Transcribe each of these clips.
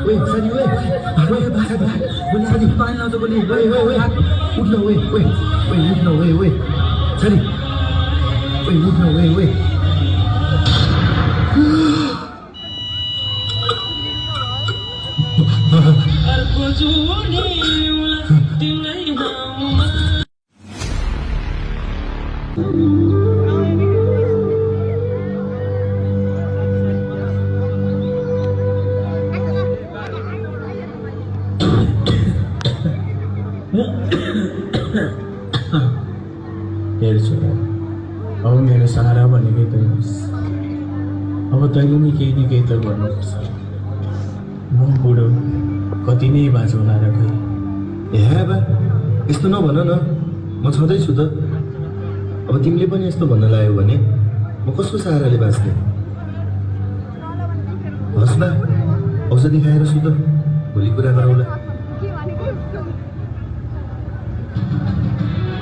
Weh, Sadi, weh. Weh, Sadi, paling nak tu boleh. Weh. Udah, weh. Weh, udah, weh. Sadi. Weh, udah, weh. हेर्छु अब मेरो सहारा भनेकै तै होस्। अब तैँले नै केही न केही त गर्नुपर्छ। म बुढो कति नै बाँचो होला र खै। हे बा, यस्तो नभन न, म छँदैछु त। अब तिमीले पनि यस्तो भन्न लाग्यो भने म कसको सहाराले बाँच्ने? हस् बा, औषधि खाएर सुत, भोलि कुरा गरौँला।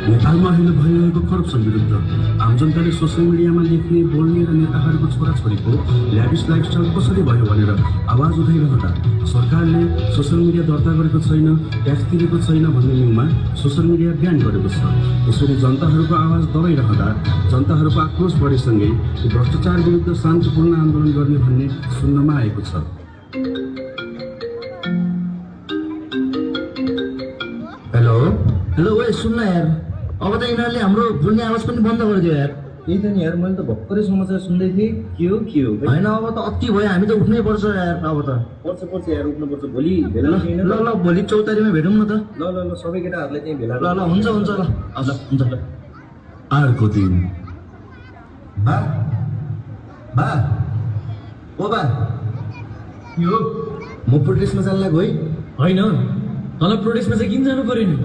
नेपालमा अहिले भइरहेको करप्सन विरुद्ध आम जनताले सोसियल मिडियामा लेख्ने बोल्ने र नेताहरूको छोराछोरीको ल्याभिस लाइफस्टाइल कसरी भयो भनेर आवाज उठाइरहँदा सरकारले सोसियल मिडिया दर्ता गरेको छैन, ट्याक्स तिरेको छैन भन्ने न्युमा सोसियल मिडिया ब्यान गरेको छ। यसरी जनताहरूको आवाज दबाइरहँदा जनताहरूको आक्रोश बढेसँगै भ्रष्टाचार विरुद्ध शान्तिपूर्ण आन्दोलन गर्ने भन्ने सुन्नमा आएको छ। हेलो ओए, सुन्न यार, अब त यिनीहरूले हाम्रो बोल्ने आवाज पनि बन्द गरिदियो यार। त्यही त नि यार, मैले त भर्खरै समाचार सुन्दै थिएँ। के हो होइन, अब त अति भयो, हामी त उठ्नै पर्छ यार। अब त पर्छ यार, उठ्नुपर्छ। भोलि भेला ल भोलि 4 तारिखमा भेटौँ न त। ल सबै केटाहरूलाई त्यहीँ भेला। ल हुन्छ ल हुन्छ ल। अर्को दिन बा ओ बा, यो म प्रोटेस्टमा जान लाग्यो है। होइन, तँलाई प्रोटेस्टमा चाहिँ किन जानु पर्यो नि?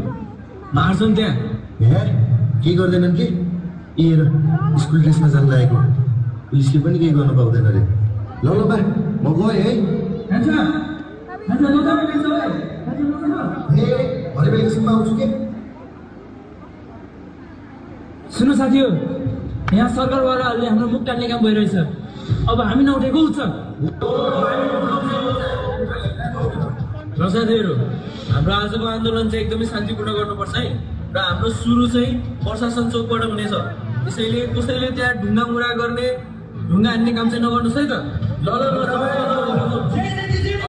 मार्छन् त्यहाँ। हे, के गर्दैनन् कि? हेर, स्कुल ड्रेसमा जान लागेको, पुलिसले पनि केही गर्न पाउँदैन अरे। ल बा, म गएँ है। भरे बेलुकासम्म आउँछु के? सुन्नु साथी हो, यहाँ सरकारवालाहरूले हाम्रो मुख टान्ने काम भइरहेछ। अब हामी नउठेको उच्च र साथीहरू, हाम्रो आजको आन्दोलन चाहिँ एकदमै शान्तिपूर्ण गर्नुपर्छ है। र हाम्रो सुरु चाहिँ प्रशासन चौकबाट हुनेछ। त्यसैले कसैले त्यहाँ ढुङ्गा मुरा गर्ने, ढुङ्गा हान्ने काम चाहिँ नगर्नुहोस् है त। ल